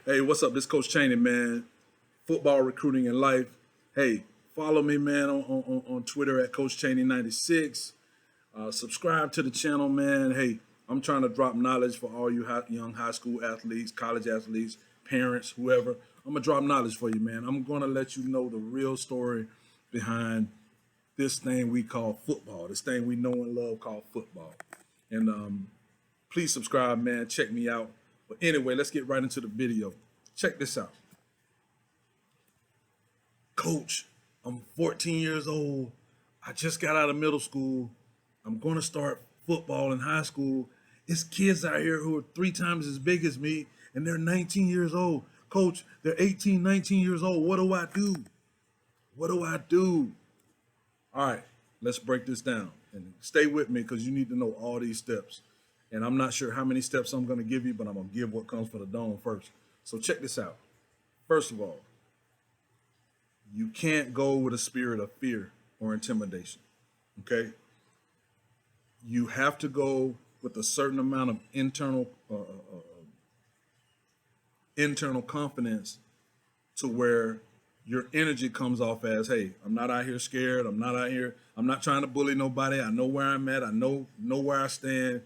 Hey, what's up? This Coach Cheney, man. Football recruiting and life. Hey, follow me, man, on Twitter at Coach Cheney 96. Subscribe to the channel, man. Hey, I'm trying to drop knowledge for all you young high school athletes, college athletes, parents, whoever. I'm gonna drop knowledge for you, man. I'm gonna let you know the real story behind this thing we call football. This thing we know and love called football. And please subscribe, man. Check me out. But anyway, let's get right into the video. Check this out. Coach, I'm 14 years old. I just got out of middle school. I'm going to start football in high school. It's kids out here who are 3 times as big as me, and they're 19 years old. Coach, they're 18, 19 years old. What do I do? What do I do? All right, let's break this down. And stay with me because you need to know all these steps. And I'm not sure how many steps I'm going to give you, but I'm going to give what comes for the dome first. So check this out. First of all, you can't go with a spirit of fear or intimidation. Okay? You have to go with a certain amount of internal confidence to where your energy comes off as, hey, I'm not out here scared. I'm not out here. I'm not trying to bully nobody. I know where I'm at. I know where I stand.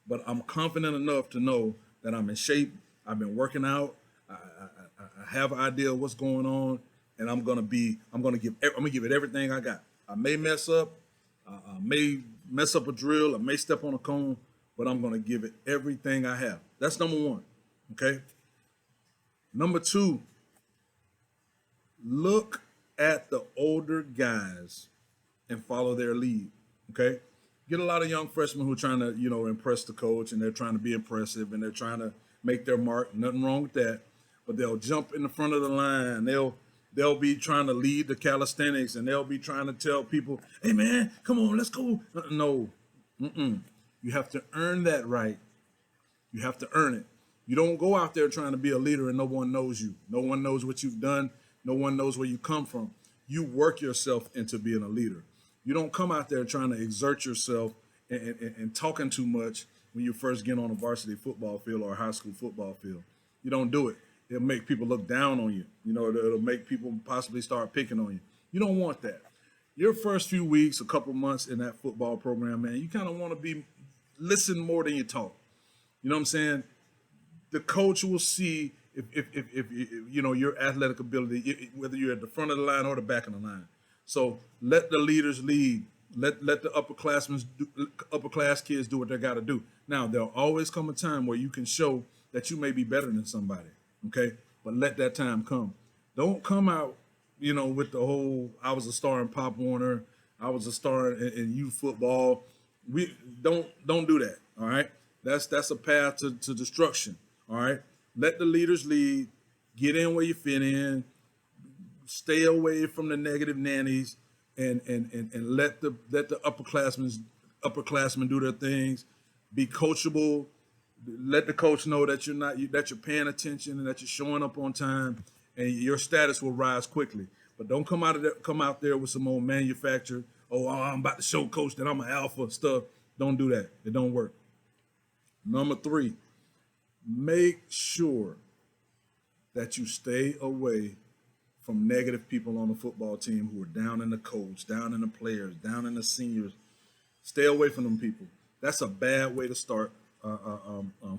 But I'm confident enough to know that I'm in shape. I've been working out. I have an idea of what's going on, and I'm gonna give it everything I got. I may mess up. I may mess up a drill. I may step on a cone, but I'm gonna give it everything I have. That's number one. Okay. Number two, look at the older guys and follow their lead. Okay. Get a lot of young freshmen who are trying to, impress the coach, and they're trying to be impressive, and they're trying to make their mark. Nothing wrong with that. But they'll jump in the front of the line. They'll be trying to lead the calisthenics, and they'll be trying to tell people, hey, man, come on, let's go. No. You have to earn that right. You have to earn it. You don't go out there trying to be a leader and no one knows you. No one knows what you've done. No one knows where you come from. You work yourself into being a leader. You don't come out there trying to exert yourself and talking too much when you first get on a varsity football field or a high school football field. You don't do it. It'll make people look down on you. It'll make people possibly start picking on you. You don't want that. Your first few weeks, a couple months in that football program, man, you kind of want to listen more than you talk. You know what I'm saying? The coach will see if your athletic ability, whether you're at the front of the line or the back of the line. So let the leaders lead. Let the upper class kids do what they got to do. Now there'll always come a time where you can show that you may be better than somebody. Okay, but let that time come. Don't come out, with the whole I was a star in Pop Warner, I was a star in youth football. We don't do that. All right, that's a path to destruction. All right, let the leaders lead. Get in where you fit in. Stay away from the negative nannies, and let the upperclassmen do their things. Be coachable. Let the coach know that you're paying attention and that you're showing up on time, and your status will rise quickly. But don't come out there with some old manufactured, I'm about to show coach that I'm an alpha stuff. Don't do that. It don't work. Number 3, make sure that you stay away from negative people on the football team who are down in the coach, down in the players, down in the seniors. Stay away from them people. That's a bad way to start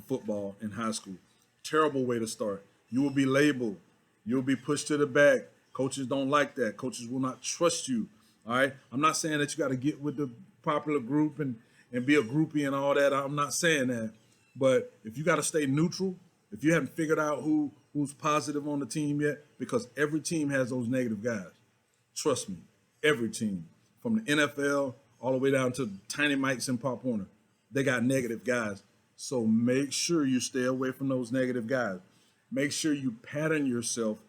football in high school. Terrible way to start. You will be labeled. You'll be pushed to the back. Coaches don't like that. Coaches will not trust you. All right. I'm not saying that you got to get with the popular group and be a groupie and all that. I'm not saying that. But if you got to stay neutral, if you haven't figured out who's positive on the team yet, because every team has those negative guys. Trust me, every team, from the NFL all the way down to Tiny Mikes and Pop Warner, they got negative guys. So make sure you stay away from those negative guys. Make sure you pattern yourself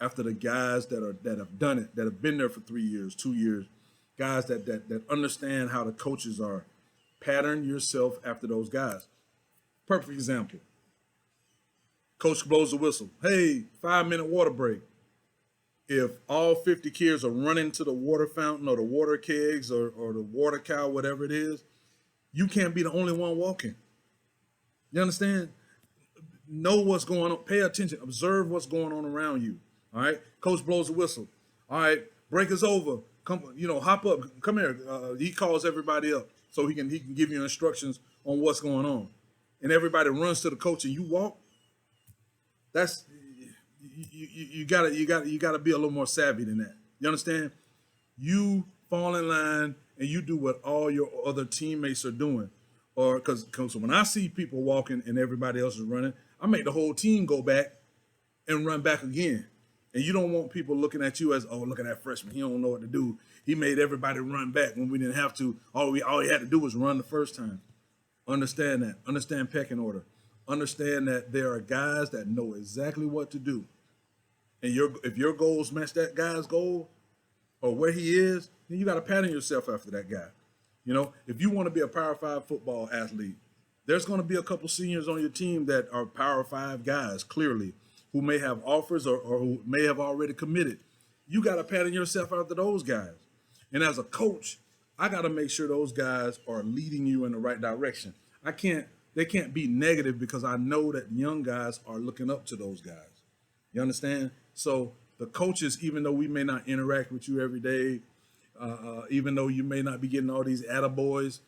after the guys that have done it, that have been there for 3 years, 2 years, guys that understand how the coaches are. Pattern yourself after those guys. Perfect example. Coach blows the whistle. Hey, 5-minute water break. If all 50 kids are running to the water fountain or the water kegs or the water cow, whatever it is, you can't be the only one walking. You understand? Know what's going on. Pay attention. Observe what's going on around you. All right. Coach blows the whistle. All right. Break is over. Come, hop up. Come here. He calls everybody up so he can give you instructions on what's going on. And everybody runs to the coach and you walk. That's you gotta be a little more savvy than that. You understand? You fall in line and you do what all your other teammates are doing. Or because when I see people walking and everybody else is running, I make the whole team go back and run back again. And you don't want people looking at you as, oh, look at that freshman. He don't know what to do. He made everybody run back when we didn't have to. All he had to do was run the first time. Understand that. Understand pecking order. Understand that there are guys that know exactly what to do. And if your goals match that guy's goal or where he is, then you got to pattern yourself after that guy. If you want to be a Power 5 football athlete, there's going to be a couple seniors on your team that are Power 5 guys, clearly, who may have offers or who may have already committed. You got to pattern yourself after those guys. And as a coach, I got to make sure those guys are leading you in the right direction. They can't be negative because I know that young guys are looking up to those guys. You understand? So the coaches, even though we may not interact with you every day, even though you may not be getting all these attaboys,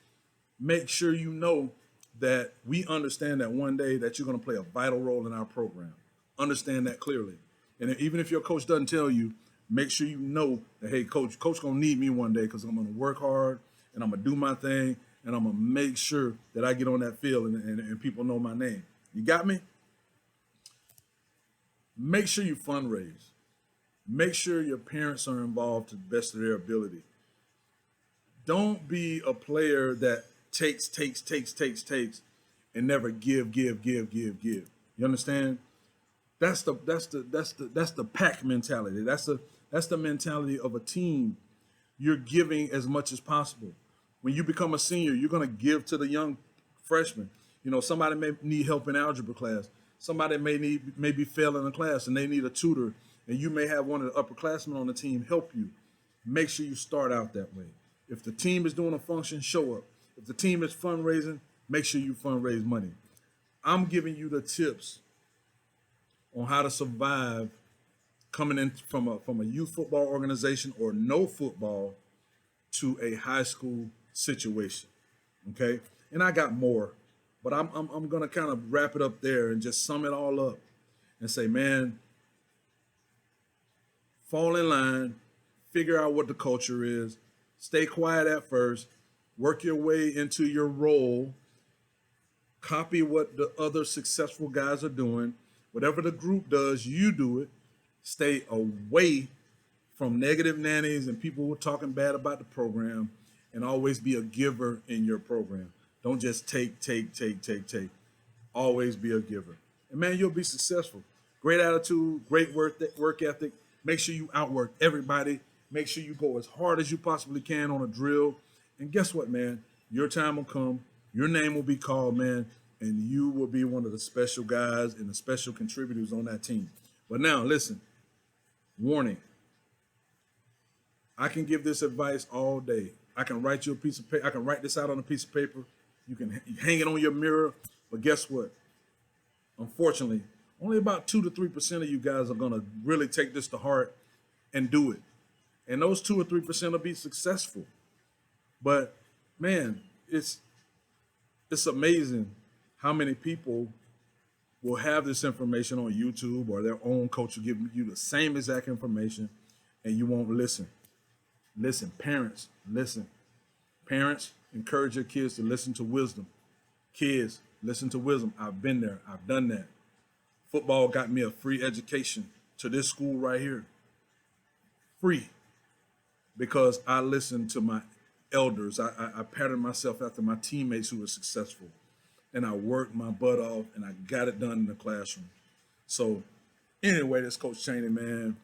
make sure you know that we understand that one day that you're going to play a vital role in our program. Understand that clearly. And even if your coach doesn't tell you, make sure you know that, hey, coach going to need me one day because I'm going to work hard and I'm going to do my thing and I'm going to make sure that I get on that field and people know my name. You got me? Make sure you fundraise. Make sure your parents are involved to the best of their ability. Don't be a player that takes, and never give. You understand? That's the pack mentality. That's the mentality of a team. You're giving as much as possible. When you become a senior, you're gonna give to the young freshman. Somebody may need help in algebra class. Somebody may be failing a class and they need a tutor, and you may have one of the upperclassmen on the team help you. Make sure you start out that way. If the team is doing a function, show up. If the team is fundraising, make sure you fundraise money. I'm giving you the tips on how to survive coming in from a youth football organization or no football to a high school situation. Okay, and I got more, but I'm gonna kind of wrap it up there and just sum it all up and say, man, fall in line, figure out what the culture is, stay quiet at first, work your way into your role, copy what the other successful guys are doing. Whatever the group does, you do it. Stay away from negative nannies and people who are talking bad about the program, and always be a giver in your program. Don't just take. Always be a giver. And man, you'll be successful. Great attitude, great work ethic. Make sure you outwork everybody. Make sure you go as hard as you possibly can on a drill. And guess what, man? Your time will come. Your name will be called, man. And you will be one of the special guys and the special contributors on that team. But now, listen, warning. I can give this advice all day. I can write you a piece of paper. I can write this out on a piece of paper. You can hang it on your mirror. But guess what? Unfortunately, only about 2 to 3% of you guys are going to really take this to heart and do it. And those 2 or 3% will be successful. But man, it's amazing how many people will have this information on YouTube or their own coach will give you the same exact information and you won't listen. Listen, parents, listen. Parents, encourage your kids to listen to wisdom. Kids, listen to wisdom. I've been there. I've done that. Football got me a free education to this school right here. Free. Because I listened to my elders. I patterned myself after my teammates who were successful. And I worked my butt off and I got it done in the classroom. So anyway, this Coach Chaney, man.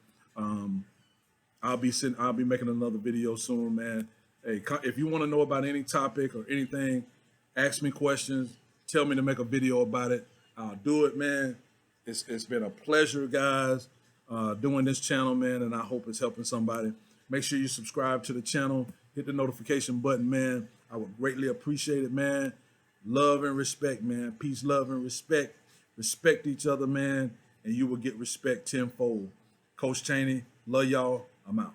I'll be making another video soon, man. Hey, if you want to know about any topic or anything, ask me questions. Tell me to make a video about it. I'll do it, man. It's been a pleasure, guys, doing this channel, man, and I hope it's helping somebody. Make sure you subscribe to the channel. Hit the notification button, man. I would greatly appreciate it, man. Love and respect, man. Peace, love, and respect. respect each other, man, and you will get respect tenfold. Coach Cheney, love y'all. I'm out.